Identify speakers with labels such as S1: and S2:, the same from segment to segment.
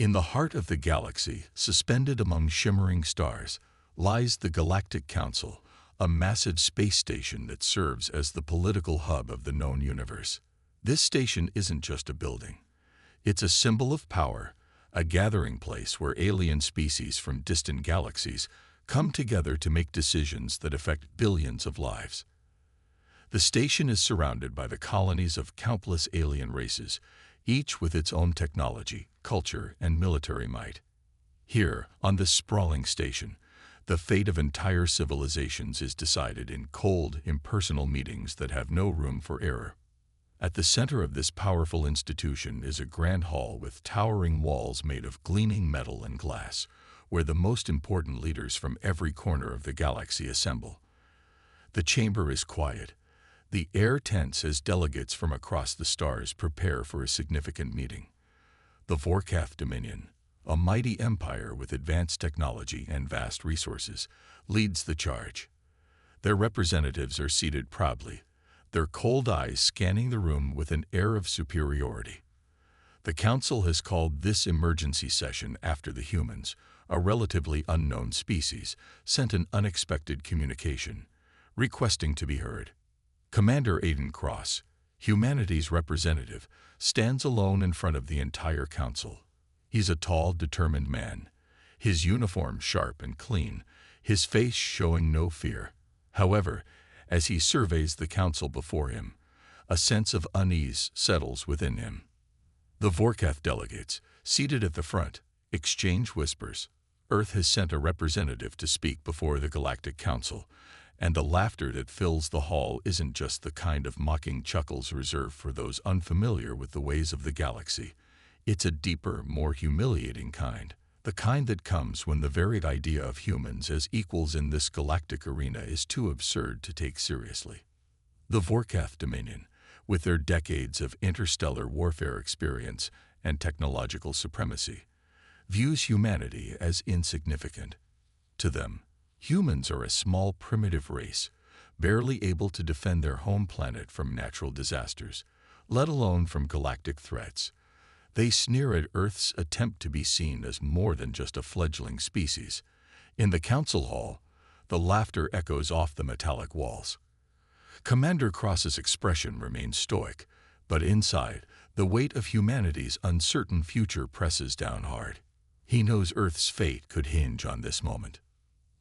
S1: In the heart of the galaxy, suspended among shimmering stars, lies the Galactic Council, a massive space station that serves as the political hub of the known universe. This station isn't just a building. It's a symbol of power, a gathering place where alien species from distant galaxies come together to make decisions that affect billions of lives. The station is surrounded by the colonies of countless alien races, each with its own technology, culture, and military might. Here, on this sprawling station, the fate of entire civilizations is decided in cold, impersonal meetings that have no room for error. At the center of this powerful institution is a grand hall with towering walls made of gleaming metal and glass, where the most important leaders from every corner of the galaxy assemble. The chamber is quiet, the air tense as delegates from across the stars prepare for a significant meeting. The Vorkath Dominion, a mighty empire with advanced technology and vast resources, leads the charge. Their representatives are seated proudly, their cold eyes scanning the room with an air of superiority. The Council has called this emergency session after the humans, a relatively unknown species, sent an unexpected communication, requesting to be heard. Commander Aiden Cross, humanity's representative, stands alone in front of the entire council. He's a tall, determined man, his uniform sharp and clean, his face showing no fear. However, as he surveys the council before him, a sense of unease settles within him. The Vorkath delegates, seated at the front, exchange whispers. Earth has sent a representative to speak before the Galactic Council, and the laughter that fills the hall isn't just the kind of mocking chuckles reserved for those unfamiliar with the ways of the galaxy. It's a deeper, more humiliating kind, the kind that comes when the very idea of humans as equals in this galactic arena is too absurd to take seriously. The Vorkath Dominion, with their decades of interstellar warfare experience and technological supremacy, views humanity as insignificant. To them, humans are a small primitive race, barely able to defend their home planet from natural disasters, let alone from galactic threats. They sneer at Earth's attempt to be seen as more than just a fledgling species. In the council hall, the laughter echoes off the metallic walls. Commander Cross's expression remains stoic, but inside, the weight of humanity's uncertain future presses down hard. He knows Earth's fate could hinge on this moment.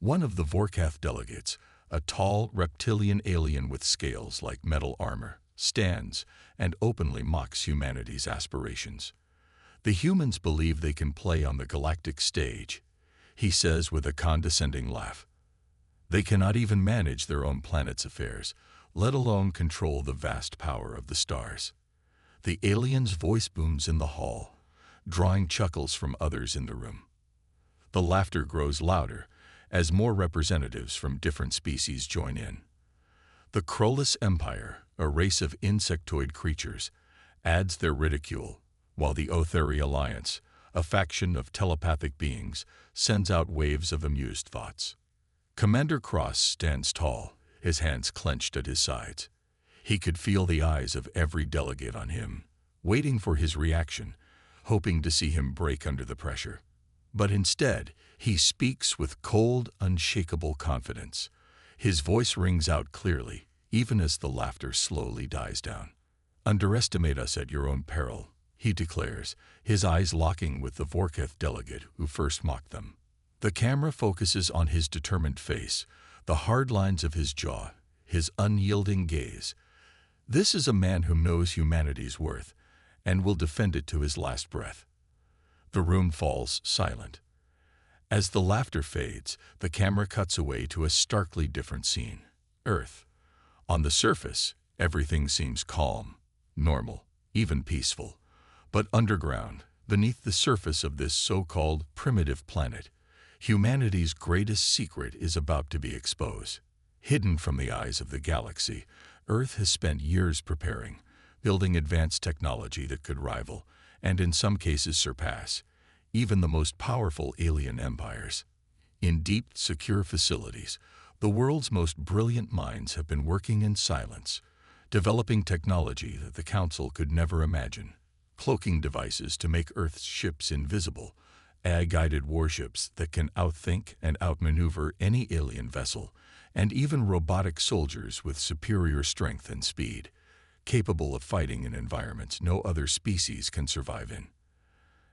S1: One of the Vorkath delegates, a tall, reptilian alien with scales like metal armor, stands and openly mocks humanity's aspirations. The humans believe they can play on the galactic stage, he says with a condescending laugh. They cannot even manage their own planet's affairs, let alone control the vast power of the stars. The alien's voice booms in the hall, drawing chuckles from others in the room. The laughter grows louder as more representatives from different species join in. The Krolus Empire, a race of insectoid creatures, adds their ridicule, while the Otheri Alliance, a faction of telepathic beings, sends out waves of amused thoughts. Commander Cross stands tall, his hands clenched at his sides. He could feel the eyes of every delegate on him, waiting for his reaction, hoping to see him break under the pressure. But instead, he speaks with cold, unshakable confidence. His voice rings out clearly, even as the laughter slowly dies down. "Underestimate us at your own peril," he declares, his eyes locking with the Vorkath delegate who first mocked them. The camera focuses on his determined face, the hard lines of his jaw, his unyielding gaze. This is a man who knows humanity's worth and will defend it to his last breath. The room falls silent. As the laughter fades, the camera cuts away to a starkly different scene. Earth. On the surface, everything seems calm, normal, even peaceful. But underground, beneath the surface of this so-called primitive planet, humanity's greatest secret is about to be exposed. Hidden from the eyes of the galaxy, Earth has spent years preparing, building advanced technology that could rival, and in some cases surpass, even the most powerful alien empires. In deep, secure facilities, the world's most brilliant minds have been working in silence, developing technology that the Council could never imagine. cloaking devices to make Earth's ships invisible, AI-guided warships that can outthink and outmaneuver any alien vessel, and even robotic soldiers with superior strength and speed, capable of fighting in environments no other species can survive in.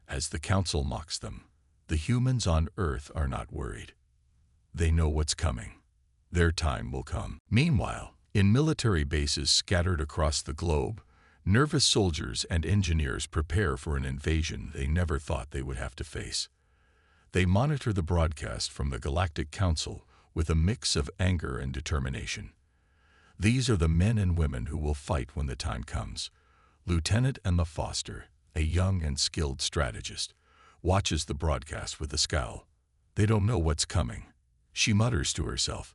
S1: As the Council mocks them, the humans on Earth are not worried. They know what's coming. Their time will come. Meanwhile, in military bases scattered across the globe, nervous soldiers and engineers prepare for an invasion they never thought they would have to face. They monitor the broadcast from the Galactic Council with a mix of anger and determination. These are the men and women who will fight when the time comes. Lieutenant Emma Foster, a young and skilled strategist, watches the broadcast with a scowl. They don't know what's coming. She mutters to herself,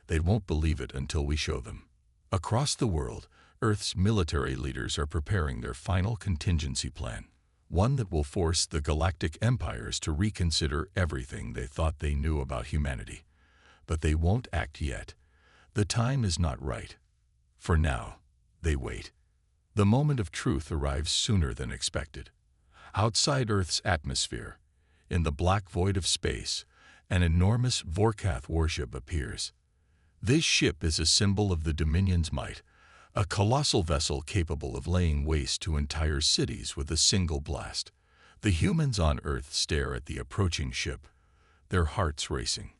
S1: "They won't believe it until we show them." Across the world, Earth's military leaders are preparing their final contingency plan, one that will force the galactic empires to reconsider everything they thought they knew about humanity. But they won't act yet. The time is not right. For now, they wait. The moment of truth arrives sooner than expected. Outside Earth's atmosphere, in the black void of space, an enormous Vorkath warship appears. This ship is a symbol of the Dominion's might, a colossal vessel capable of laying waste to entire cities with a single blast. The humans on Earth stare at the approaching ship, their hearts racing.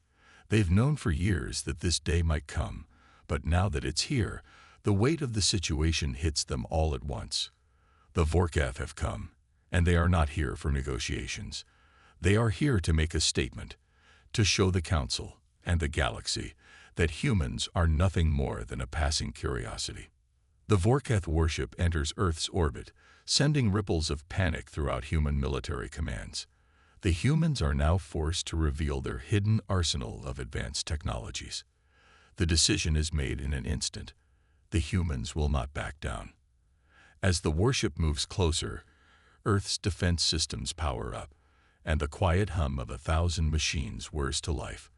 S1: They've known for years that this day might come, but now that it's here, the weight of the situation hits them all at once. The Vorkath have come, and they are not here for negotiations. They are here to make a statement, to show the Council and the galaxy that humans are nothing more than a passing curiosity. The Vorkath warship enters Earth's orbit, sending ripples of panic throughout human military commands. The humans are now forced to reveal their hidden arsenal of advanced technologies. The decision is made in an instant. The humans will not back down. As the warship moves closer, Earth's defense systems power up, and the quiet hum of 1,000 machines whirs to life.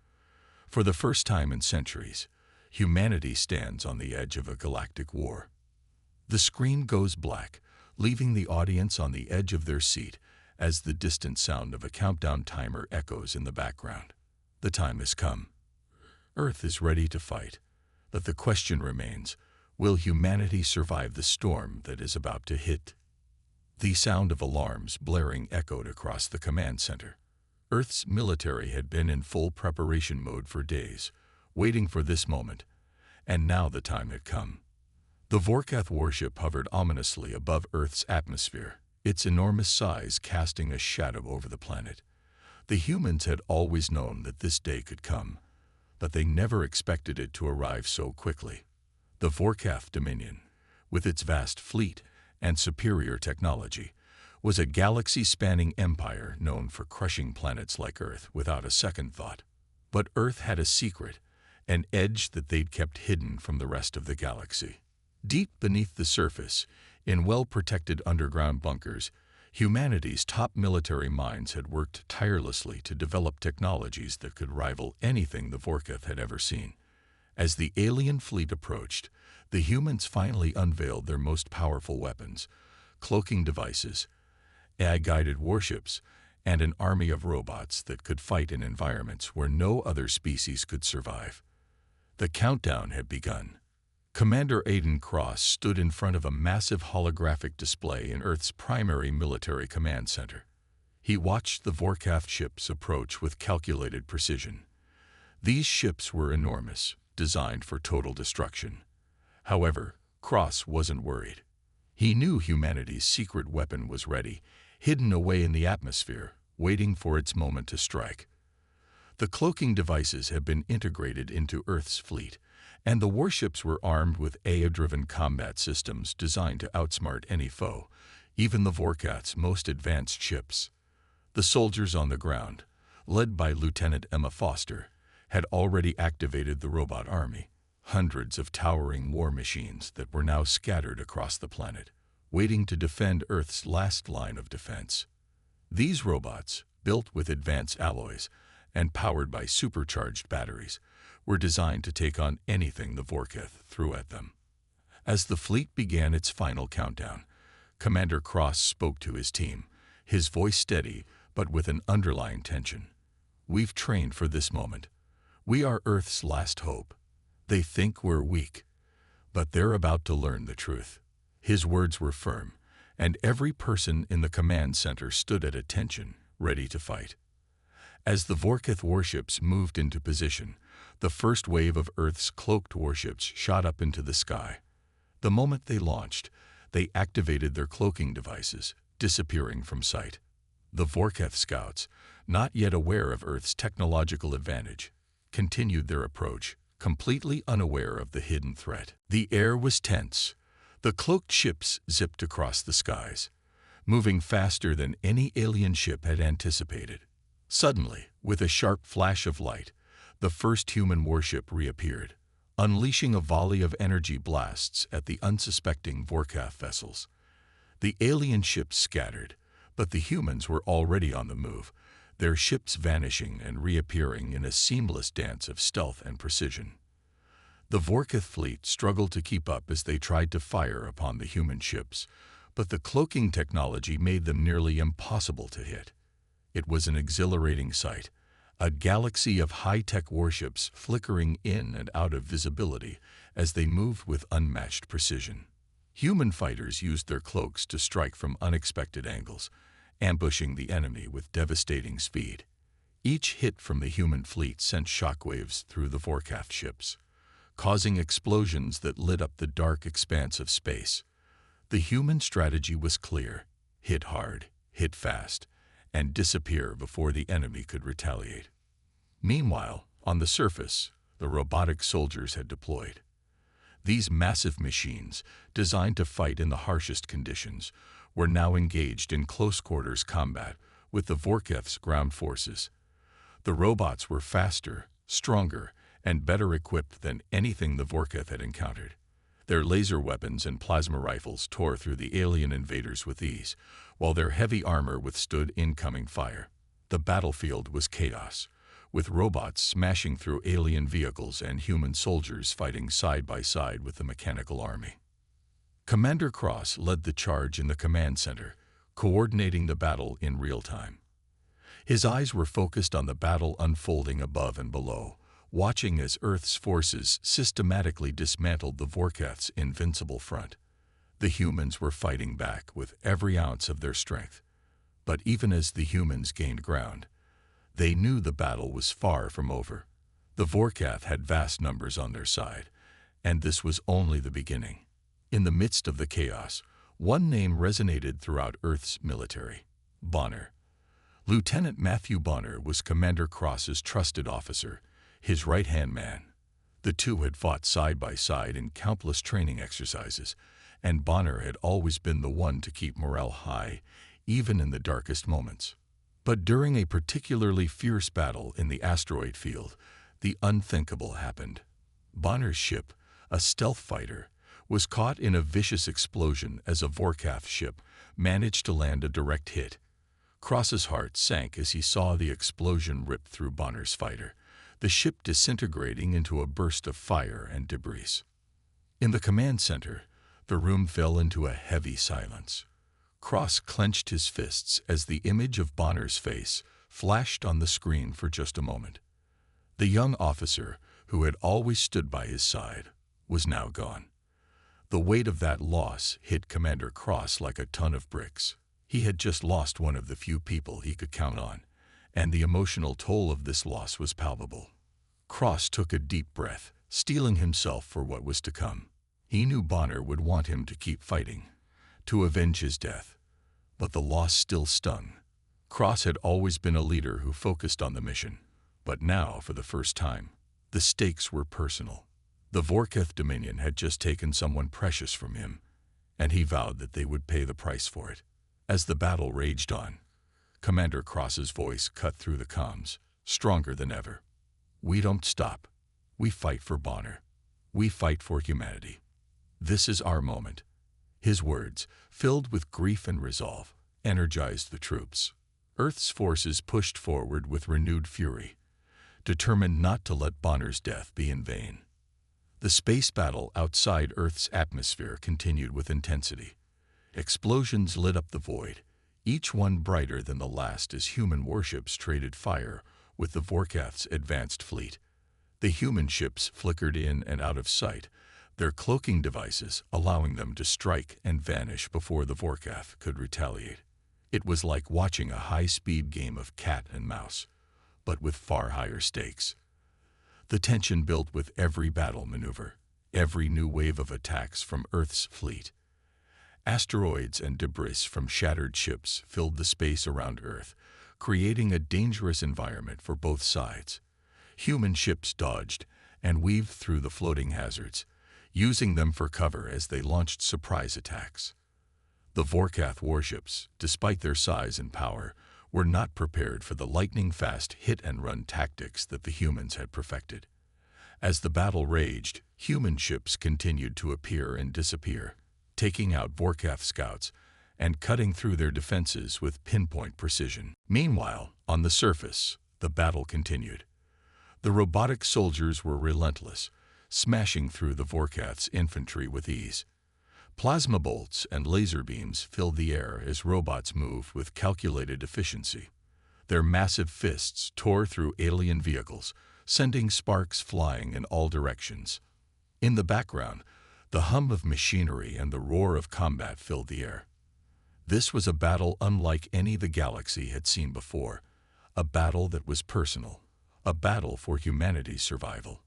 S1: For the first time in centuries, humanity stands on the edge of a galactic war. The screen goes black, leaving the audience on the edge of their seat as the distant sound of a countdown timer echoes in the background. The time has come. Earth is ready to fight, but the question remains, will humanity survive the storm that is about to hit? The sound of alarms blaring echoed across the command center. Earth's military had been in full preparation mode for days, waiting for this moment, and now the time had come. The Vorkath warship hovered ominously above Earth's atmosphere, its enormous size casting a shadow over the planet. The humans had always known that this day could come, but they never expected it to arrive so quickly. The Vorkath Dominion, with its vast fleet and superior technology, was a galaxy-spanning empire known for crushing planets like Earth without a second thought. But Earth had a secret, an edge that they'd kept hidden from the rest of the galaxy. Deep beneath the surface, in well-protected underground bunkers, humanity's top military minds had worked tirelessly to develop technologies that could rival anything the Vorkath had ever seen. As the alien fleet approached, the humans finally unveiled their most powerful weapons, cloaking devices, AI-guided warships, and an army of robots that could fight in environments where no other species could survive. The countdown had begun. Commander Aiden Cross stood in front of a massive holographic display in Earth's primary military command center. He watched the Vorkath ships approach with calculated precision. These ships were enormous, designed for total destruction. However, Cross wasn't worried. He knew humanity's secret weapon was ready, hidden away in the atmosphere, waiting for its moment to strike. The cloaking devices had been integrated into Earth's fleet, and the warships were armed with AI-driven combat systems designed to outsmart any foe, even the Vorkath's most advanced ships. The soldiers on the ground, led by Lieutenant Emma Foster, had already activated the robot army, hundreds of towering war machines that were now scattered across the planet, waiting to defend Earth's last line of defense. These robots, built with advanced alloys and powered by supercharged batteries, were designed to take on anything the Vorkath threw at them. As the fleet began its final countdown, Commander Cross spoke to his team, his voice steady but with an underlying tension. "We've trained for this moment. We are Earth's last hope. They think we're weak, but they're about to learn the truth." His words were firm, and every person in the command center stood at attention, ready to fight. As the Vorketh warships moved into position, the first wave of Earth's cloaked warships shot up into the sky. The moment they launched, they activated their cloaking devices, disappearing from sight. The Vorketh scouts, not yet aware of Earth's technological advantage, continued their approach, completely unaware of the hidden threat. The air was tense. The cloaked ships zipped across the skies, moving faster than any alien ship had anticipated. Suddenly, with a sharp flash of light, the first human warship reappeared, unleashing a volley of energy blasts at the unsuspecting Vorketh vessels. The alien ships scattered, but the humans were already on the move, their ships vanishing and reappearing in a seamless dance of stealth and precision. The Vorketh fleet struggled to keep up as they tried to fire upon the human ships, but the cloaking technology made them nearly impossible to hit. It was an exhilarating sight, a galaxy of high-tech warships flickering in and out of visibility as they moved with unmatched precision. Human fighters used their cloaks to strike from unexpected angles, ambushing the enemy with devastating speed. Each hit from the human fleet sent shockwaves through the Vorketh ships, causing explosions that lit up the dark expanse of space. The human strategy was clear: hit hard, hit fast, and disappear before the enemy could retaliate. Meanwhile, on the surface, the robotic soldiers had deployed. These massive machines, designed to fight in the harshest conditions, were now engaged in close-quarters combat with the Vorketh's ground forces. The robots were faster, stronger, and better equipped than anything the Vorketh had encountered. Their laser weapons and plasma rifles tore through the alien invaders with ease, while their heavy armor withstood incoming fire. The battlefield was chaos, with robots smashing through alien vehicles and human soldiers fighting side by side with the mechanical army. Commander Cross led the charge in the command center, coordinating the battle in real time. His eyes were focused on the battle unfolding above and below, watching as Earth's forces systematically dismantled the Vorketh's invincible front. The humans were fighting back with every ounce of their strength. But even as the humans gained ground, they knew the battle was far from over. The Vorketh had vast numbers on their side, and this was only the beginning. In the midst of the chaos, one name resonated throughout Earth's military: Bonner. Lieutenant Matthew Bonner was Commander Cross's trusted officer, his right-hand man. The two had fought side by side in countless training exercises, and Bonner had always been the one to keep morale high, even in the darkest moments. But during a particularly fierce battle in the asteroid field, the unthinkable happened. Bonner's ship, a stealth fighter, was caught in a vicious explosion as a Vorketh ship managed to land a direct hit. Cross's heart sank as he saw the explosion rip through Bonner's fighter, the ship disintegrating into a burst of fire and debris. In the command center, the room fell into a heavy silence. Cross clenched his fists as the image of Bonner's face flashed on the screen for just a moment. The young officer, who had always stood by his side, was now gone. The weight of that loss hit Commander Cross like a ton of bricks. He had just lost one of the few people he could count on, and the emotional toll of this loss was palpable. Cross took a deep breath, steeling himself for what was to come. He knew Bonner would want him to keep fighting, to avenge his death, but the loss still stung. Cross had always been a leader who focused on the mission, but now, for the first time, the stakes were personal. The Vorketh Dominion had just taken someone precious from him, and he vowed that they would pay the price for it. As the battle raged on, Commander Cross's voice cut through the comms, stronger than ever. "We don't stop. We fight for Bonner. We fight for humanity. This is our moment." His words, filled with grief and resolve, energized the troops. Earth's forces pushed forward with renewed fury, determined not to let Bonner's death be in vain. The space battle outside Earth's atmosphere continued with intensity. Explosions lit up the void, each one brighter than the last as human warships traded fire with the Vorkath's advanced fleet. The human ships flickered in and out of sight, their cloaking devices allowing them to strike and vanish before the Vorkath could retaliate. It was like watching a high-speed game of cat and mouse, but with far higher stakes. The tension built with every battle maneuver, every new wave of attacks from Earth's fleet. Asteroids and debris from shattered ships filled the space around Earth, creating a dangerous environment for both sides. Human ships dodged and weaved through the floating hazards, using them for cover as they launched surprise attacks. The Vorkath warships, despite their size and power, were not prepared for the lightning-fast hit-and-run tactics that the humans had perfected. As the battle raged, human ships continued to appear and disappear, taking out Vorkath scouts and cutting through their defenses with pinpoint precision. Meanwhile, on the surface, the battle continued. The robotic soldiers were relentless, smashing through the Vorkath's infantry with ease. Plasma bolts and laser beams filled the air as robots moved with calculated efficiency. Their massive fists tore through alien vehicles, sending sparks flying in all directions. In the background, the hum of machinery and the roar of combat filled the air. This was a battle unlike any the galaxy had seen before, a battle that was personal, a battle for humanity's survival.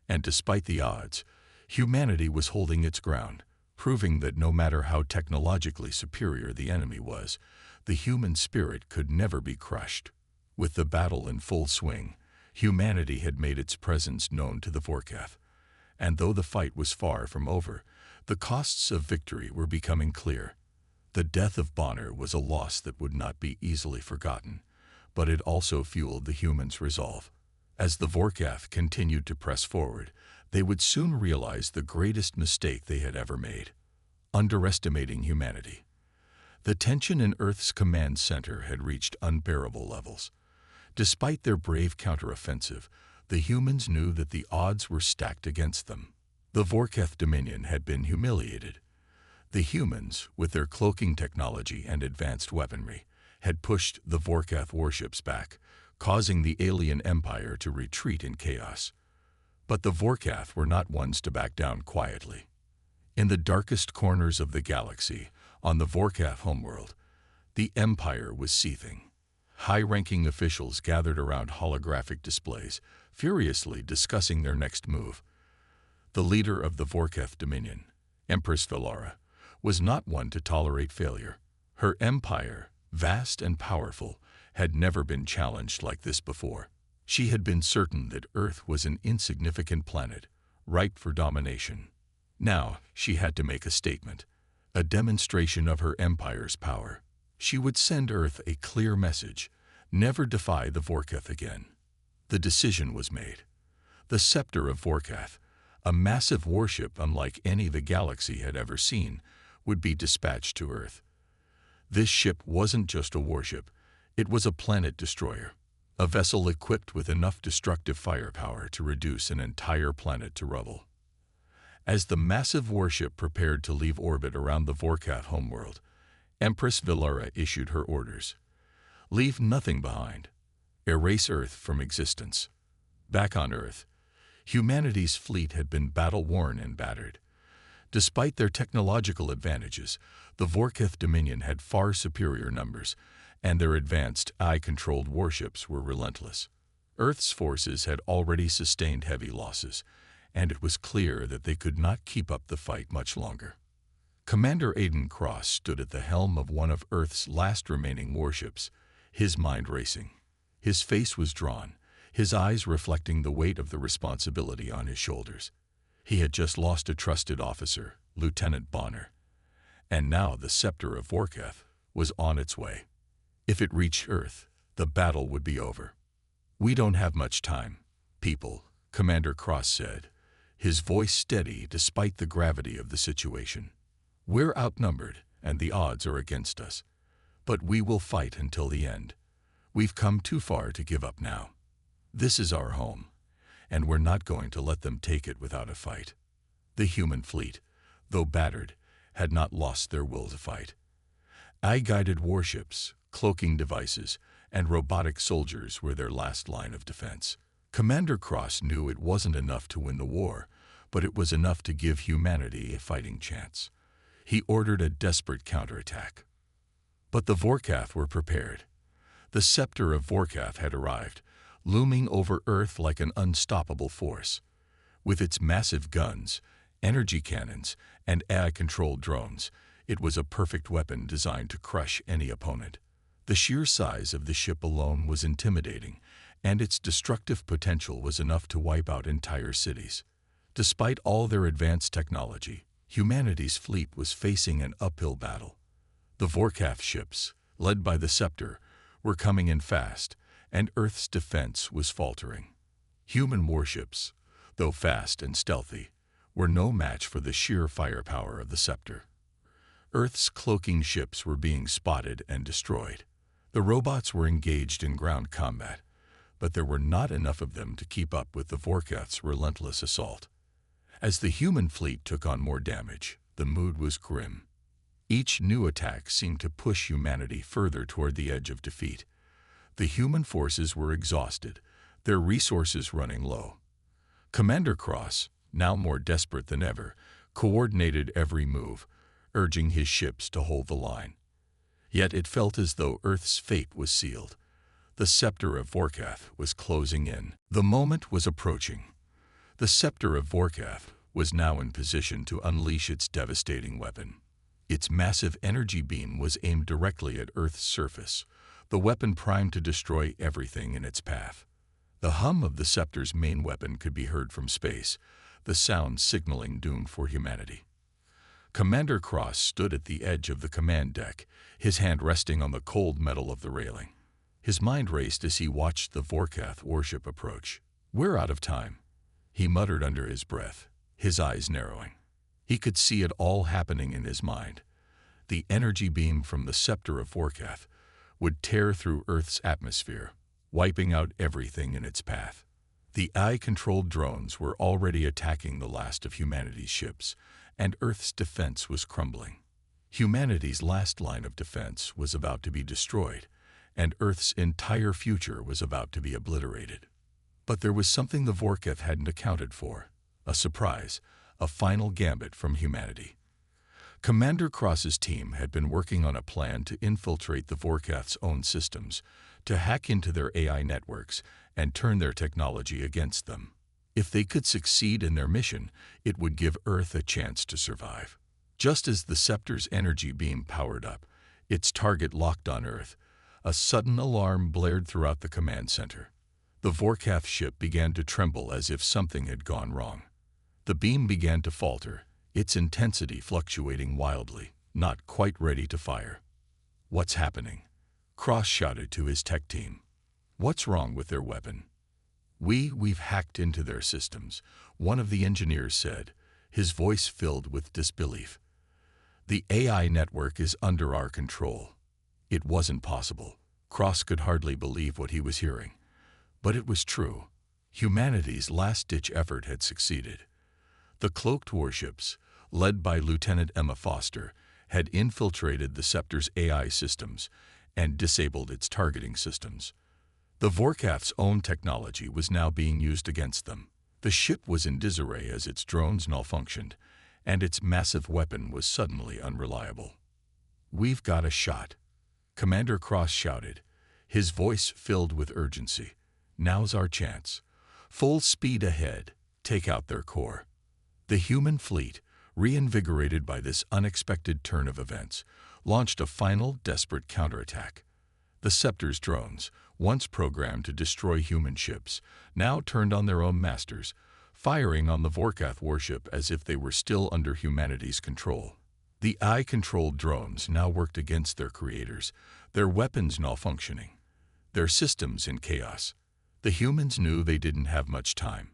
S1: And despite the odds, humanity was holding its ground, proving that no matter how technologically superior the enemy was, the human spirit could never be crushed. With the battle in full swing, humanity had made its presence known to the Vorkath. And though the fight was far from over, the costs of victory were becoming clear. The death of Bonner was a loss that would not be easily forgotten, but it also fueled the humans' resolve. As the Vorkath continued to press forward, they would soon realize the greatest mistake they had ever made: underestimating humanity. The tension in Earth's command center had reached unbearable levels. Despite their brave counteroffensive, the humans knew that the odds were stacked against them. The Vorkath Dominion had been humiliated. The humans, with their cloaking technology and advanced weaponry, had pushed the Vorkath warships back, causing the alien empire to retreat in chaos. But the Vorkath were not ones to back down quietly. In the darkest corners of the galaxy, on the Vorkath homeworld, the empire was seething. High-ranking officials gathered around holographic displays, furiously discussing their next move. The leader of the Vorkath Dominion, Empress Velara, was not one to tolerate failure. Her empire, vast and powerful, had never been challenged like this before. She had been certain that Earth was an insignificant planet, ripe for domination. Now she had to make a statement, a demonstration of her empire's power. She would send Earth a clear message: never defy the Vorkath again. The decision was made. The scepter of Vorkath, a massive warship unlike any the galaxy had ever seen, would be dispatched to Earth. This ship wasn't just a warship, it was a planet destroyer, a vessel equipped with enough destructive firepower to reduce an entire planet to rubble. As the massive warship prepared to leave orbit around the Vorkath homeworld, Empress Velara issued her orders. Leave nothing behind. Erase Earth from existence. Back on Earth, humanity's fleet had been battle-worn and battered. Despite their technological advantages, the Vorkath Dominion had far superior numbers, and their advanced, eye-controlled warships were relentless. Earth's forces had already sustained heavy losses, and it was clear that they could not keep up the fight much longer. Commander Aiden Cross stood at the helm of one of Earth's last remaining warships, his mind racing. His face was drawn, his eyes reflecting the weight of the responsibility on his shoulders. He had just lost a trusted officer, Lieutenant Bonner, and now the scepter of Vorkath was on its way. If it reached Earth, the battle would be over. "We don't have much time, people," Commander Cross said, his voice steady despite the gravity of the situation. "We're outnumbered, and the odds are against us. But we will fight until the end. We've come too far to give up now. This is our home, and we're not going to let them take it without a fight." The human fleet, though battered, had not lost their will to fight. AI-guided warships, cloaking devices, and robotic soldiers were their last line of defense. Commander Cross knew it wasn't enough to win the war, but it was enough to give humanity a fighting chance. He ordered a desperate counterattack. But the Vorkath were prepared. The scepter of Vorkath had arrived, looming over Earth like an unstoppable force. With its massive guns, energy cannons, and AI-controlled drones, it was a perfect weapon designed to crush any opponent. The sheer size of the ship alone was intimidating, and its destructive potential was enough to wipe out entire cities. Despite all their advanced technology, humanity's fleet was facing an uphill battle. The Vorkath ships, led by the Scepter, were coming in fast, and Earth's defense was faltering. Human warships, though fast and stealthy, were no match for the sheer firepower of the Scepter. Earth's cloaking ships were being spotted and destroyed. The robots were engaged in ground combat, but there were not enough of them to keep up with the Vorkath's relentless assault. As the human fleet took on more damage, the mood was grim. Each new attack seemed to push humanity further toward the edge of defeat. The human forces were exhausted, their resources running low. Commander Cross, now more desperate than ever, coordinated every move, urging his ships to hold the line. Yet it felt as though Earth's fate was sealed. The scepter of Vorkath was closing in. The moment was approaching. The scepter of Vorkath was now in position to unleash its devastating weapon. Its massive energy beam was aimed directly at Earth's surface, the weapon primed to destroy everything in its path. The hum of the scepter's main weapon could be heard from space, the sound signaling doom for humanity. Commander Cross stood at the edge of the command deck, his hand resting on the cold metal of the railing. His mind raced as he watched the Vorkath warship approach. "We're out of time," he muttered under his breath, his eyes narrowing. He could see it all happening in his mind. The energy beam from the scepter of Vorkath would tear through Earth's atmosphere, wiping out everything in its path. The AI-controlled drones were already attacking the last of humanity's ships, and Earth's defense was crumbling. Humanity's last line of defense was about to be destroyed, and Earth's entire future was about to be obliterated. But there was something the Vorkath hadn't accounted for, a surprise, a final gambit from humanity. Commander Cross's team had been working on a plan to infiltrate the Vorkath's own systems, to hack into their AI networks and turn their technology against them. If they could succeed in their mission, it would give Earth a chance to survive. Just as the scepter's energy beam powered up, its target locked on Earth, a sudden alarm blared throughout the command center. The Vorkath ship began to tremble as if something had gone wrong. The beam began to falter, its intensity fluctuating wildly, not quite ready to fire. "What's happening?" Cross shouted to his tech team. "What's wrong with their weapon?" We've hacked into their systems," one of the engineers said, his voice filled with disbelief. "The AI network is under our control." It wasn't possible. Cross could hardly believe what he was hearing. But it was true. Humanity's last-ditch effort had succeeded. The cloaked warships, led by Lieutenant Emma Foster, had infiltrated the Scepter's AI systems and disabled its targeting systems. The Vorkath's own technology was now being used against them. The ship was in disarray as its drones malfunctioned, and its massive weapon was suddenly unreliable. "We've got a shot," Commander Cross shouted, his voice filled with urgency. "Now's our chance. Full speed ahead, take out their core." The human fleet, reinvigorated by this unexpected turn of events, launched a final, desperate counterattack. The Scepter's drones, once programmed to destroy human ships, now turned on their own masters, firing on the Vorkath warship as if they were still under humanity's control. The AI-controlled drones now worked against their creators, their weapons malfunctioning, their systems in chaos. The humans knew they didn't have much time.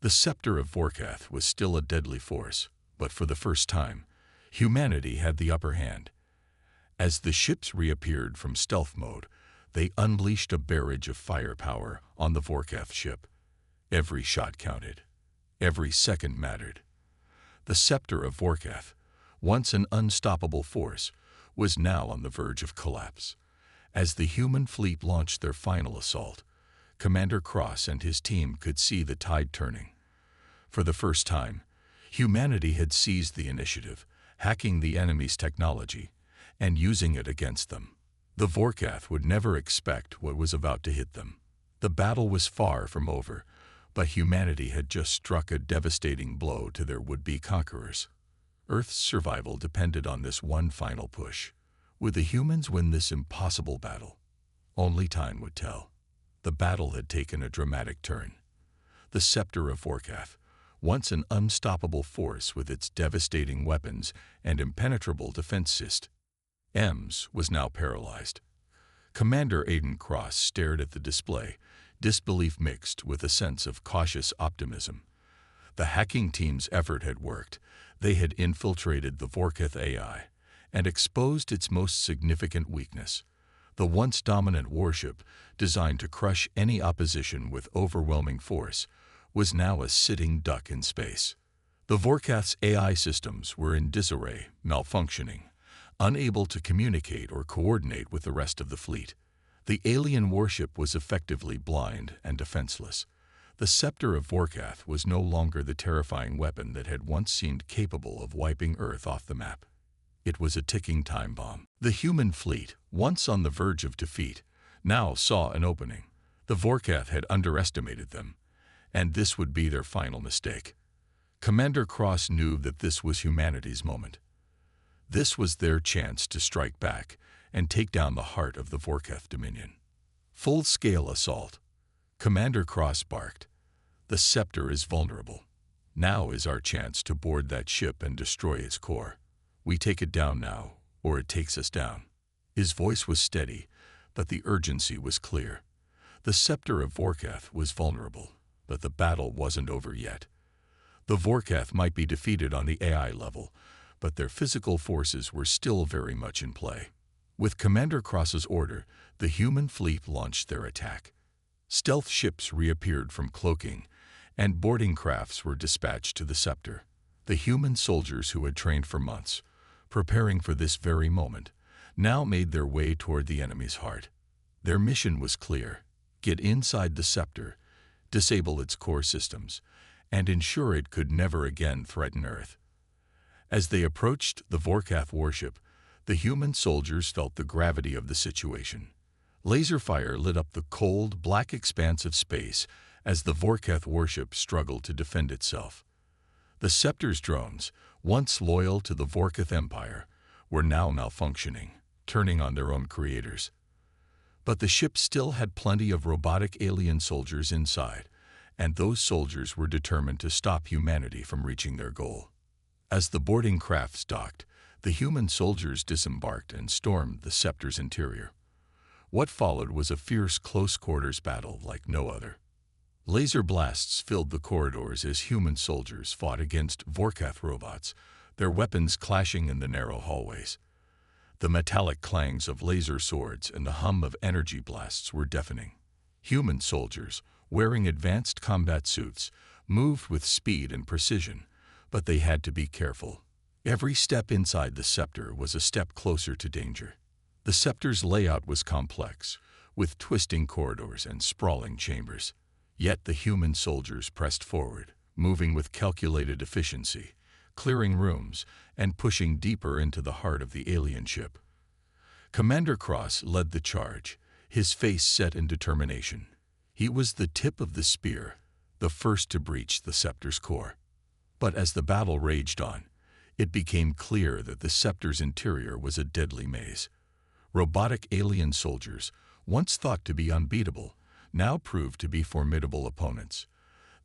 S1: The scepter of Vorkath was still a deadly force, but for the first time, humanity had the upper hand. As the ships reappeared from stealth mode, they unleashed a barrage of firepower on the Vorkath ship. Every shot counted. Every second mattered. The scepter of Vorkath, once an unstoppable force, was now on the verge of collapse. As the human fleet launched their final assault, Commander Cross and his team could see the tide turning. For the first time, humanity had seized the initiative, hacking the enemy's technology and using it against them. The Vorkath would never expect what was about to hit them. The battle was far from over, but humanity had just struck a devastating blow to their would-be conquerors. Earth's survival depended on this one final push. Would the humans win this impossible battle? Only time would tell. The battle had taken a dramatic turn. The scepter of Vorkath, once an unstoppable force with its devastating weapons and impenetrable defense systems, was now paralyzed. Commander Aiden Cross stared at the display, disbelief mixed with a sense of cautious optimism. The hacking team's effort had worked. They had infiltrated the Vorkath AI and exposed its most significant weakness. The once dominant warship, designed to crush any opposition with overwhelming force, was now a sitting duck in space. The Vorkath's AI systems were in disarray, malfunctioning, unable to communicate or coordinate with the rest of the fleet. The alien warship was effectively blind and defenseless. The scepter of Vorkath was no longer the terrifying weapon that had once seemed capable of wiping Earth off the map. It was a ticking time bomb. The human fleet, once on the verge of defeat, now saw an opening. The Vorkath had underestimated them, and this would be their final mistake. Commander Cross knew that this was humanity's moment. This was their chance to strike back and take down the heart of the Vorkath Dominion. Full-scale assault. Commander Cross barked. The scepter is vulnerable. Now is our chance to board that ship and destroy its core. We take it down now, or it takes us down. His voice was steady, but the urgency was clear. The scepter of Vorkath was vulnerable, but the battle wasn't over yet. The Vorkath might be defeated on the AI level, but their physical forces were still very much in play. With Commander Cross's order, the human fleet launched their attack. Stealth ships reappeared from cloaking, and boarding crafts were dispatched to the scepter. The human soldiers who had trained for months, preparing for this very moment, now made their way toward the enemy's heart. Their mission was clear: get inside the scepter, disable its core systems, and ensure it could never again threaten Earth. As they approached the Vorkath warship, the human soldiers felt the gravity of the situation. Laser fire lit up the cold, black expanse of space as the Vorkath warship struggled to defend itself. The scepter's drones, once loyal to the Vorkath Empire, were now malfunctioning, turning on their own creators. But the ship still had plenty of robotic alien soldiers inside, and those soldiers were determined to stop humanity from reaching their goal. As the boarding crafts docked, the human soldiers disembarked and stormed the scepter's interior. What followed was a fierce close-quarters battle like no other. Laser blasts filled the corridors as human soldiers fought against Vorkath robots, their weapons clashing in the narrow hallways. The metallic clangs of laser swords and the hum of energy blasts were deafening. Human soldiers, wearing advanced combat suits, moved with speed and precision, but they had to be careful. Every step inside the scepter was a step closer to danger. The scepter's layout was complex, with twisting corridors and sprawling chambers. Yet the human soldiers pressed forward, moving with calculated efficiency, clearing rooms and pushing deeper into the heart of the alien ship. Commander Cross led the charge, his face set in determination. He was the tip of the spear, the first to breach the scepter's core. But as the battle raged on, it became clear that the scepter's interior was a deadly maze. Robotic alien soldiers, once thought to be unbeatable, now proved to be formidable opponents.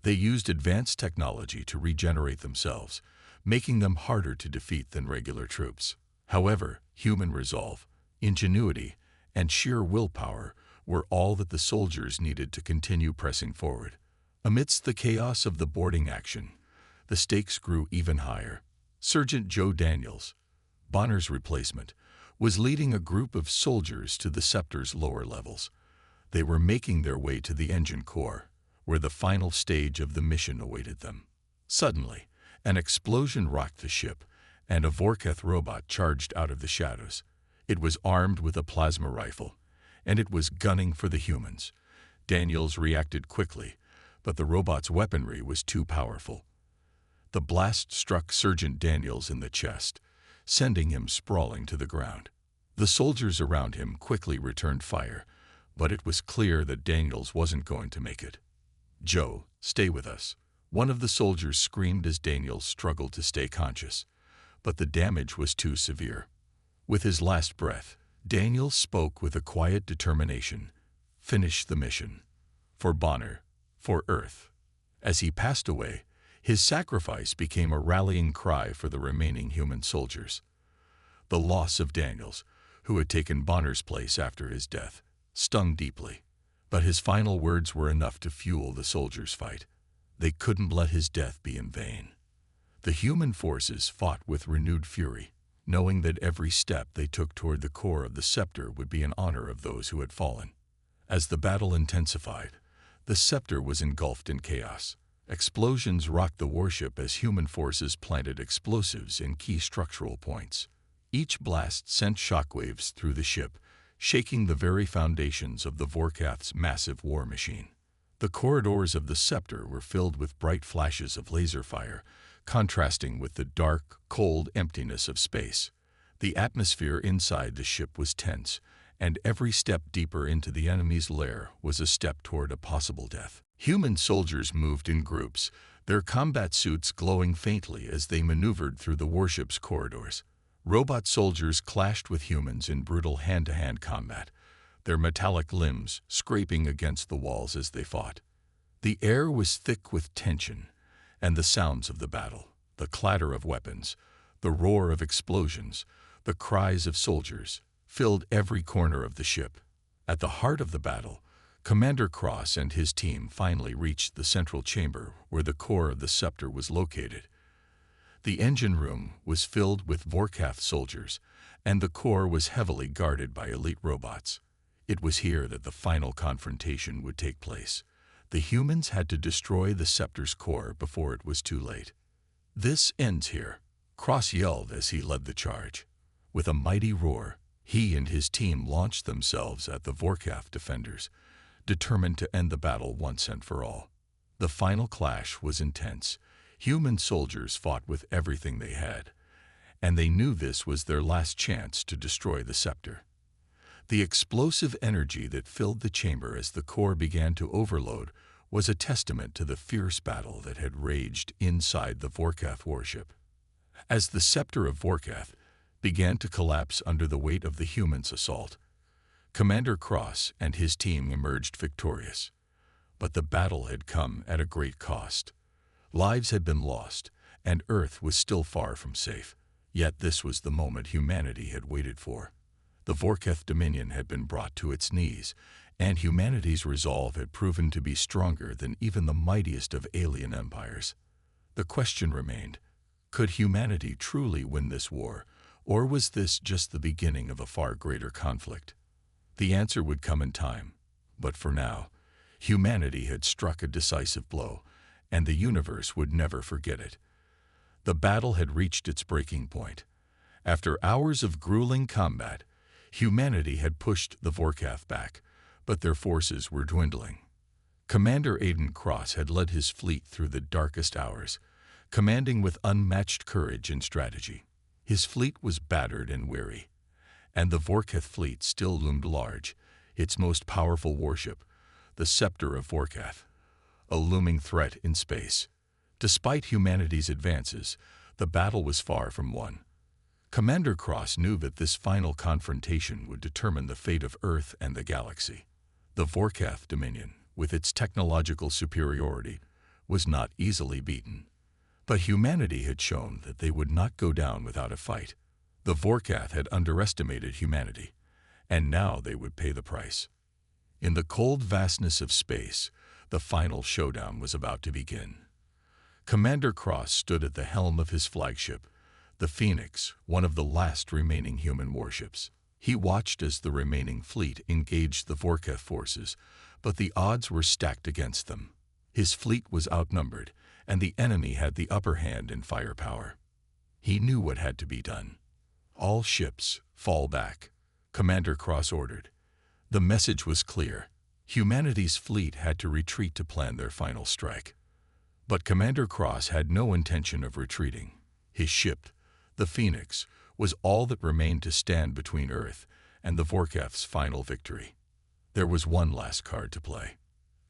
S1: They used advanced technology to regenerate themselves, making them harder to defeat than regular troops. However, human resolve, ingenuity, and sheer willpower were all that the soldiers needed to continue pressing forward. Amidst the chaos of the boarding action, the stakes grew even higher. Sergeant Joe Daniels, Bonner's replacement, was leading a group of soldiers to the scepter's lower levels. They were making their way to the engine core, where the final stage of the mission awaited them. Suddenly, an explosion rocked the ship, and a Vorkath robot charged out of the shadows. It was armed with a plasma rifle, and it was gunning for the humans. Daniels reacted quickly, but the robot's weaponry was too powerful. The blast struck Sergeant Daniels in the chest, sending him sprawling to the ground. The soldiers around him quickly returned fire, but it was clear that Daniels wasn't going to make it. "Joe, stay with us," one of the soldiers screamed as Daniels struggled to stay conscious, but the damage was too severe. With his last breath, Daniels spoke with a quiet determination. "Finish the mission. For Bonner, for Earth." As he passed away, his sacrifice became a rallying cry for the remaining human soldiers. The loss of Daniels, who had taken Bonner's place after his death, stung deeply, but his final words were enough to fuel the soldiers' fight. They couldn't let his death be in vain. The human forces fought with renewed fury, knowing that every step they took toward the core of the scepter would be in honor of those who had fallen. As the battle intensified, the scepter was engulfed in chaos. Explosions rocked the warship as human forces planted explosives in key structural points. Each blast sent shockwaves through the ship, shaking the very foundations of the Vorkath's massive war machine. The corridors of the scepter were filled with bright flashes of laser fire, contrasting with the dark, cold emptiness of space. The atmosphere inside the ship was tense, and every step deeper into the enemy's lair was a step toward a possible death. Human soldiers moved in groups, their combat suits glowing faintly as they maneuvered through the warship's corridors. Robot soldiers clashed with humans in brutal hand-to-hand combat, their metallic limbs scraping against the walls as they fought. The air was thick with tension, and the sounds of the battle, the clatter of weapons, the roar of explosions, the cries of soldiers, filled every corner of the ship. At the heart of the battle, Commander Cross and his team finally reached the central chamber where the core of the scepter was located. The engine room was filled with Vorkath soldiers, and the core was heavily guarded by elite robots. It was here that the final confrontation would take place. The humans had to destroy the scepter's core before it was too late. "This ends here," Cross yelled as he led the charge. With a mighty roar, he and his team launched themselves at the Vorkath defenders, determined to end the battle once and for all. The final clash was intense. Human soldiers fought with everything they had, and they knew this was their last chance to destroy the scepter. The explosive energy that filled the chamber as the core began to overload was a testament to the fierce battle that had raged inside the Vorkath warship. As the scepter of Vorkath began to collapse under the weight of the humans' assault, Commander Cross and his team emerged victorious. But the battle had come at a great cost. Lives had been lost, and Earth was still far from safe. Yet this was the moment humanity had waited for. The Vorkath Dominion had been brought to its knees, and humanity's resolve had proven to be stronger than even the mightiest of alien empires. The question remained, could humanity truly win this war, or was this just the beginning of a far greater conflict? The answer would come in time, but for now, humanity had struck a decisive blow, and the universe would never forget it. The battle had reached its breaking point. After hours of grueling combat, humanity had pushed the Vorkath back, but their forces were dwindling. Commander Aiden Cross had led his fleet through the darkest hours, commanding with unmatched courage and strategy. His fleet was battered and weary, and the Vorkath fleet still loomed large, its most powerful warship, the Scepter of Vorkath, a looming threat in space. Despite humanity's advances, the battle was far from won. Commander Cross knew that this final confrontation would determine the fate of Earth and the galaxy. The Vorkath Dominion, with its technological superiority, was not easily beaten. But humanity had shown that they would not go down without a fight. The Vorkath had underestimated humanity, and now they would pay the price. In the cold vastness of space, the final showdown was about to begin. Commander Cross stood at the helm of his flagship, the Phoenix, one of the last remaining human warships. He watched as the remaining fleet engaged the Vorkath forces, but the odds were stacked against them. His fleet was outnumbered, and the enemy had the upper hand in firepower. He knew what had to be done. All ships, fall back. Commander Cross ordered. The message was clear. Humanity's fleet had to retreat to plan their final strike. But Commander Cross had no intention of retreating. His ship, the Phoenix, was all that remained to stand between Earth and the Vorkath's final victory. There was one last card to play.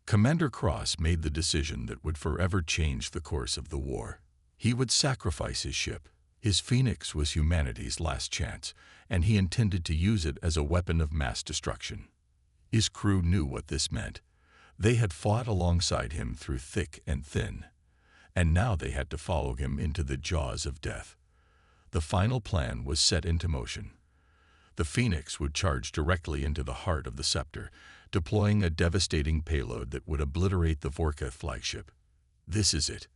S1: Commander Cross made the decision that would forever change the course of the war. He would sacrifice his ship. His Phoenix was humanity's last chance, and he intended to use it as a weapon of mass destruction. His crew knew what this meant. They had fought alongside him through thick and thin, and now they had to follow him into the jaws of death. The final plan was set into motion. The Phoenix would charge directly into the heart of the scepter, deploying a devastating payload that would obliterate the Vorkath flagship. "This is it,"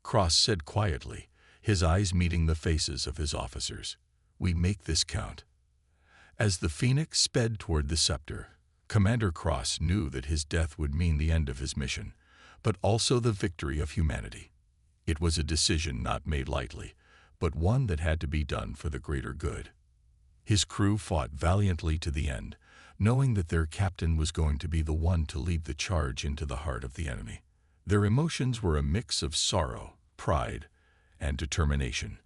S1: Cross said quietly, his eyes meeting the faces of his officers. "We make this count." As the Phoenix sped toward the scepter, Commander Cross knew that his death would mean the end of his mission, but also the victory of humanity. It was a decision not made lightly, but one that had to be done for the greater good. His crew fought valiantly to the end, knowing that their captain was going to be the one to lead the charge into the heart of the enemy. Their emotions were a mix of sorrow, pride, and determination,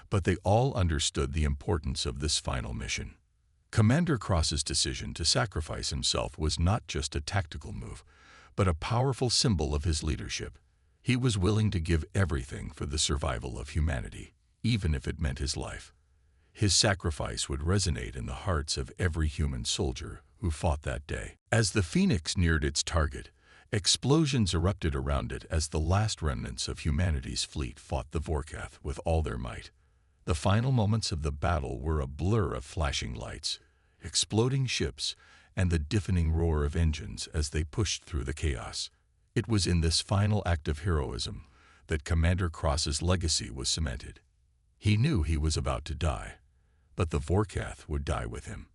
S1: but they all understood the importance of this final mission. Commander Cross's decision to sacrifice himself was not just a tactical move, but a powerful symbol of his leadership. He was willing to give everything for the survival of humanity, even if it meant his life. His sacrifice would resonate in the hearts of every human soldier who fought that day. As the Phoenix neared its target, explosions erupted around it as the last remnants of humanity's fleet fought the Vorkath with all their might. The final moments of the battle were a blur of flashing lights, exploding ships, and the deafening roar of engines as they pushed through the chaos. It was in this final act of heroism that Commander Cross's legacy was cemented. He knew he was about to die, but the Vorkath would die with him.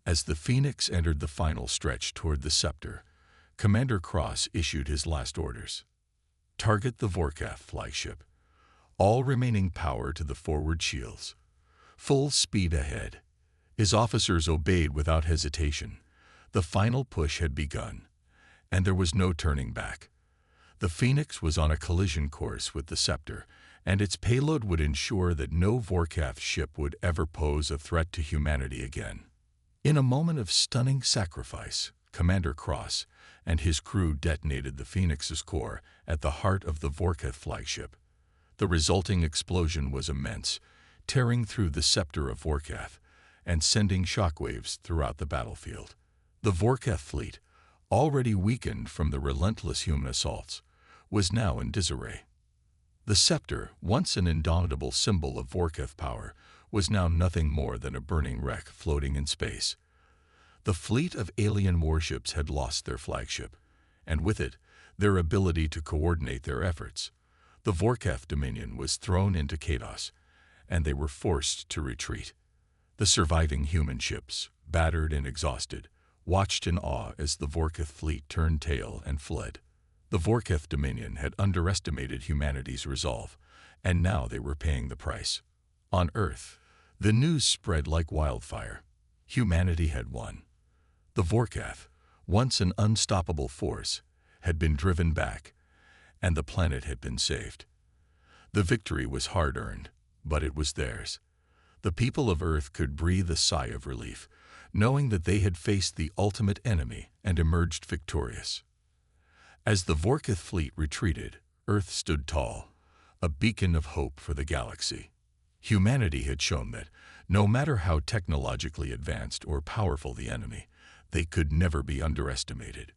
S1: As the Phoenix entered the final stretch toward the scepter, Commander Cross issued his last orders. "Target the Vorkath flagship. All remaining power to the forward shields. Full speed ahead." His officers obeyed without hesitation. The final push had begun, and there was no turning back. The Phoenix was on a collision course with the scepter, and its payload would ensure that no Vorkath ship would ever pose a threat to humanity again. In a moment of stunning sacrifice, Commander Cross and his crew detonated the Phoenix's core at the heart of the Vorkath flagship. The resulting explosion was immense, tearing through the scepter of Vorkath and sending shockwaves throughout the battlefield. The Vorkath fleet, already weakened from the relentless human assaults, was now in disarray. The scepter, once an indomitable symbol of Vorkath power, was now nothing more than a burning wreck floating in space. The fleet of alien warships had lost their flagship, and with it, their ability to coordinate their efforts. The Vorkath Dominion was thrown into chaos, and they were forced to retreat. The surviving human ships, battered and exhausted, watched in awe as the Vorkath fleet turned tail and fled. The Vorkath Dominion had underestimated humanity's resolve, and now they were paying the price. On Earth, the news spread like wildfire. Humanity had won. The Vorkath, once an unstoppable force, had been driven back, and the planet had been saved. The victory was hard-earned, but it was theirs. The people of Earth could breathe a sigh of relief, knowing that they had faced the ultimate enemy and emerged victorious. As the Vorkath fleet retreated, Earth stood tall, a beacon of hope for the galaxy. Humanity had shown that, no matter how technologically advanced or powerful the enemy, they could never be underestimated.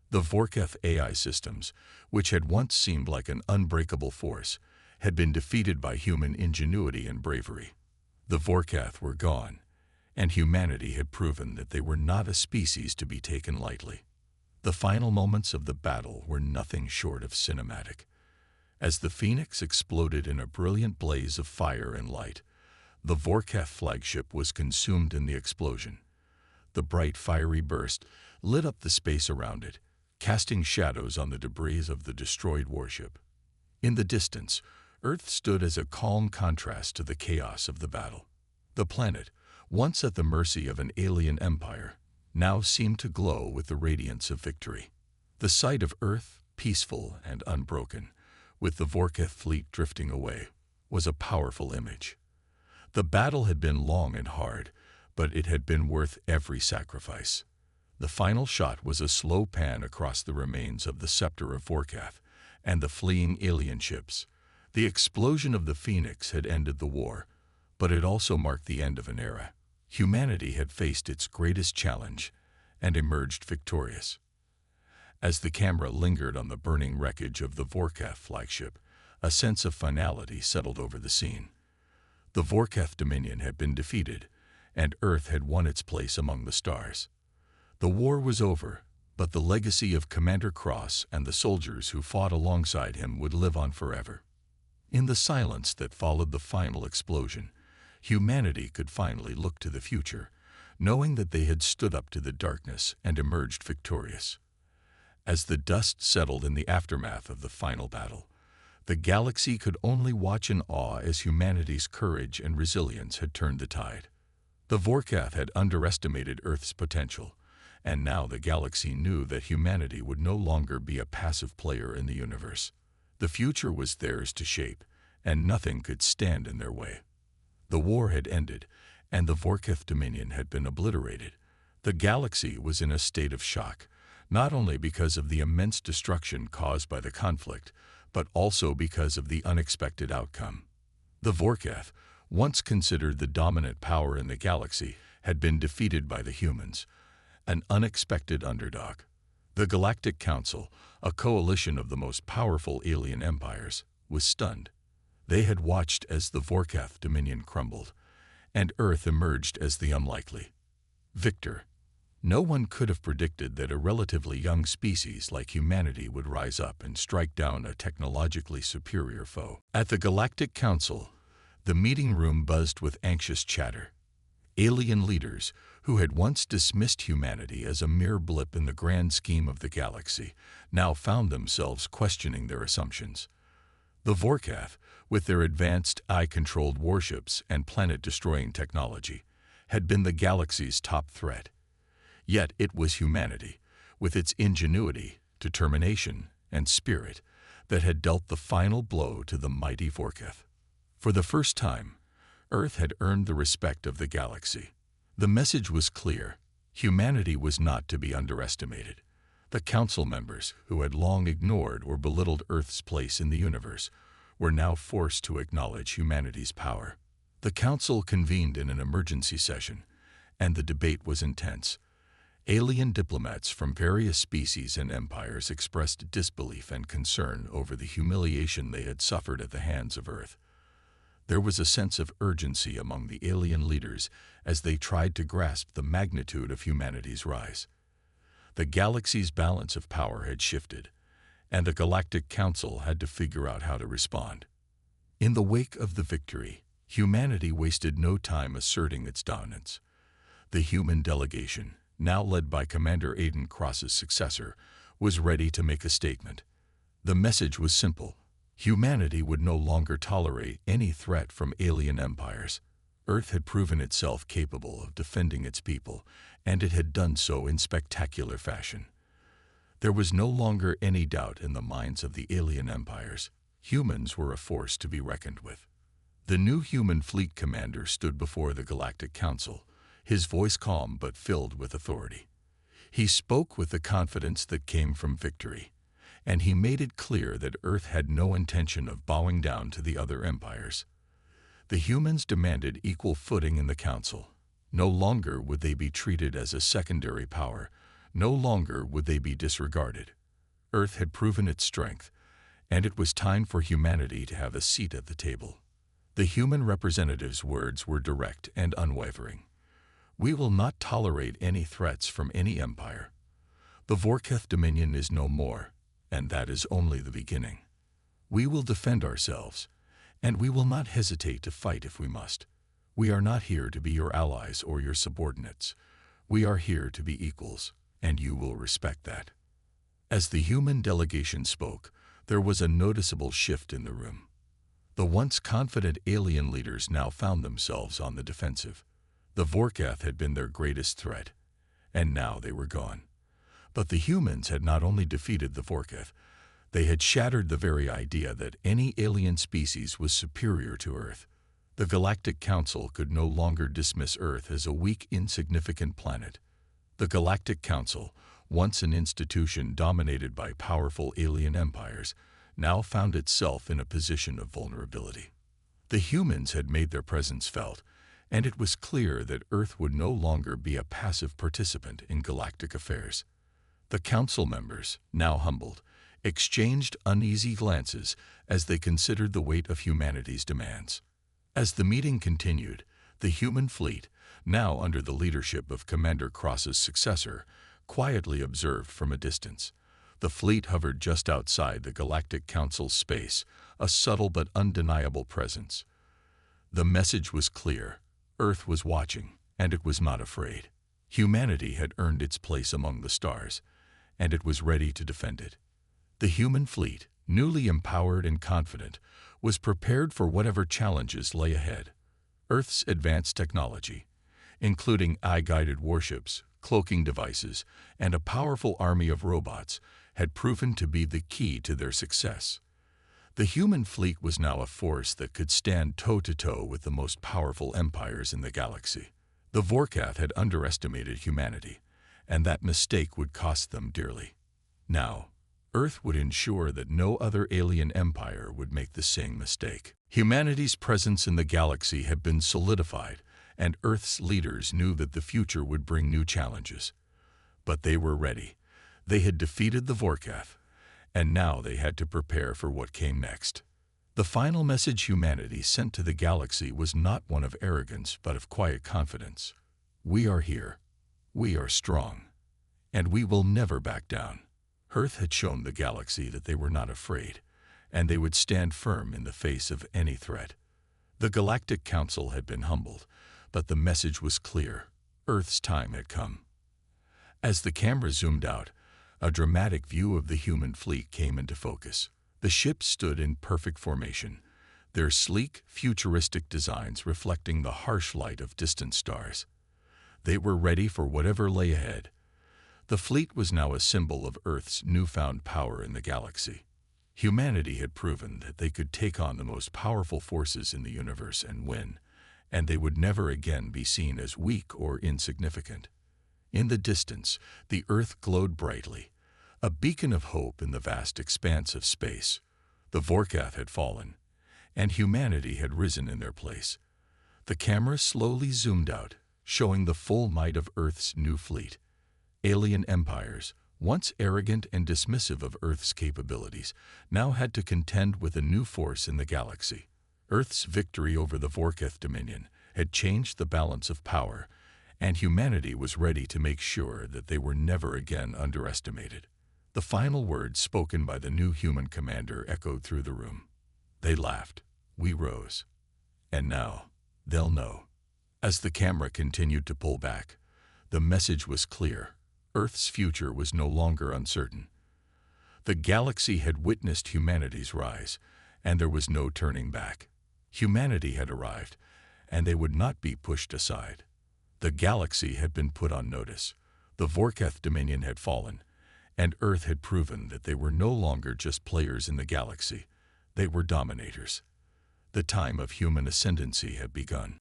S1: The Vorkath AI systems, which had once seemed like an unbreakable force, had been defeated by human ingenuity and bravery. The Vorkath were gone, and humanity had proven that they were not a species to be taken lightly. The final moments of the battle were nothing short of cinematic. As the Phoenix exploded in a brilliant blaze of fire and light, the Vorkath flagship was consumed in the explosion. The bright fiery burst lit up the space around it, casting shadows on the debris of the destroyed warship. In the distance, Earth stood as a calm contrast to the chaos of the battle. The planet, once at the mercy of an alien empire, now seemed to glow with the radiance of victory. The sight of Earth, peaceful and unbroken, with the Vorketh fleet drifting away, was a powerful image. The battle had been long and hard, but it had been worth every sacrifice. The final shot was a slow pan across the remains of the scepter of Vorketh and the fleeing alien ships. The explosion of the Phoenix had ended the war, but it also marked the end of an era. Humanity had faced its greatest challenge and emerged victorious. As the camera lingered on the burning wreckage of the Vorketh flagship, a sense of finality settled over the scene. The Vorketh Dominion had been defeated, and Earth had won its place among the stars. The war was over, but the legacy of Commander Cross and the soldiers who fought alongside him would live on forever. In the silence that followed the final explosion, humanity could finally look to the future, knowing that they had stood up to the darkness and emerged victorious. As the dust settled in the aftermath of the final battle, the galaxy could only watch in awe as humanity's courage and resilience had turned the tide. The Vorketh had underestimated Earth's potential, and now the galaxy knew that humanity would no longer be a passive player in the universe. The future was theirs to shape, and nothing could stand in their way. The war had ended, and the Vorketh Dominion had been obliterated. The galaxy was in a state of shock, not only because of the immense destruction caused by the conflict, but also because of the unexpected outcome. The Vorketh, once considered the dominant power in the galaxy, had been defeated by the humans, an unexpected underdog. The Galactic Council, a coalition of the most powerful alien empires, was stunned. They had watched as the Vorketh Dominion crumbled, and Earth emerged as the unlikely victor. No one could have predicted that a relatively young species like humanity would rise up and strike down a technologically superior foe. At the Galactic Council, the meeting room buzzed with anxious chatter. Alien leaders, who had once dismissed humanity as a mere blip in the grand scheme of the galaxy, now found themselves questioning their assumptions. The Vorketh, with their advanced eye-controlled warships and planet-destroying technology, had been the galaxy's top threat. Yet it was humanity, with its ingenuity, determination, and spirit, that had dealt the final blow to the mighty Vorketh. For the first time, Earth had earned the respect of the galaxy. The message was clear: humanity was not to be underestimated. The council members, who had long ignored or belittled Earth's place in the universe, were now forced to acknowledge humanity's power. The council convened in an emergency session, and the debate was intense. Alien diplomats from various species and empires expressed disbelief and concern over the humiliation they had suffered at the hands of Earth. There was a sense of urgency among the alien leaders as they tried to grasp the magnitude of humanity's rise. The galaxy's balance of power had shifted, and the Galactic Council had to figure out how to respond. In the wake of the victory, humanity wasted no time asserting its dominance. The human delegation, now led by Commander Aiden Cross's successor, was ready to make a statement. The message was simple: humanity would no longer tolerate any threat from alien empires. Earth had proven itself capable of defending its people, and it had done so in spectacular fashion. There was no longer any doubt in the minds of the alien empires. Humans were a force to be reckoned with. The new human fleet commander stood before the Galactic Council, his voice calm but filled with authority. He spoke with the confidence that came from victory, and he made it clear that Earth had no intention of bowing down to the other empires. The humans demanded equal footing in the council. No longer would they be treated as a secondary power. No longer would they be disregarded. Earth had proven its strength, and it was time for humanity to have a seat at the table. The human representative's words were direct and unwavering. We will not tolerate any threats from any empire. The Vorketh Dominion is no more, and that is only the beginning. We will defend ourselves, and we will not hesitate to fight if we must. We are not here to be your allies or your subordinates. We are here to be equals, and you will respect that. As the human delegation spoke, there was a noticeable shift in the room. The once confident alien leaders now found themselves on the defensive. The Vorkath had been their greatest threat, and now they were gone. But the humans had not only defeated the Vorkath, they had shattered the very idea that any alien species was superior to Earth. The Galactic Council could no longer dismiss Earth as a weak, insignificant planet. The Galactic Council, once an institution dominated by powerful alien empires, now found itself in a position of vulnerability. The humans had made their presence felt, and it was clear that Earth would no longer be a passive participant in galactic affairs. The council members, now humbled, exchanged uneasy glances as they considered the weight of humanity's demands. As the meeting continued, the human fleet, now under the leadership of Commander Cross's successor, quietly observed from a distance. The fleet hovered just outside the Galactic Council's space, a subtle but undeniable presence. The message was clear. Earth was watching, and it was not afraid. Humanity had earned its place among the stars, and it was ready to defend it. The human fleet, newly empowered and confident, was prepared for whatever challenges lay ahead. Earth's advanced technology, including eye-guided warships, cloaking devices, and a powerful army of robots, had proven to be the key to their success. The human fleet was now a force that could stand toe-to-toe with the most powerful empires in the galaxy. The Vorkath had underestimated humanity, and that mistake would cost them dearly. Now, Earth would ensure that no other alien empire would make the same mistake. Humanity's presence in the galaxy had been solidified, and Earth's leaders knew that the future would bring new challenges. But they were ready. They had defeated the Vorkath, and now they had to prepare for what came next. The final message humanity sent to the galaxy was not one of arrogance, but of quiet confidence. We are here. We are strong. And we will never back down. Earth had shown the galaxy that they were not afraid, and they would stand firm in the face of any threat. The Galactic Council had been humbled, but the message was clear. Earth's time had come. As the camera zoomed out, a dramatic view of the human fleet came into focus. The ships stood in perfect formation, their sleek, futuristic designs reflecting the harsh light of distant stars. They were ready for whatever lay ahead. The fleet was now a symbol of Earth's newfound power in the galaxy. Humanity had proven that they could take on the most powerful forces in the universe and win, and they would never again be seen as weak or insignificant. In the distance, the Earth glowed brightly, a beacon of hope in the vast expanse of space. The Vorkath had fallen, and humanity had risen in their place. The camera slowly zoomed out, showing the full might of Earth's new fleet. Alien empires, once arrogant and dismissive of Earth's capabilities, now had to contend with a new force in the galaxy. Earth's victory over the Vorkath dominion had changed the balance of power, and humanity was ready to make sure that they were never again underestimated. The final words spoken by the new human commander echoed through the room. They laughed. We rose. And now, they'll know. As the camera continued to pull back, the message was clear. Earth's future was no longer uncertain. The galaxy had witnessed humanity's rise, and there was no turning back. Humanity had arrived, and they would not be pushed aside. The galaxy had been put on notice. The Vorkath dominion had fallen, and Earth had proven that they were no longer just players in the galaxy. They were dominators. The time of human ascendancy had begun.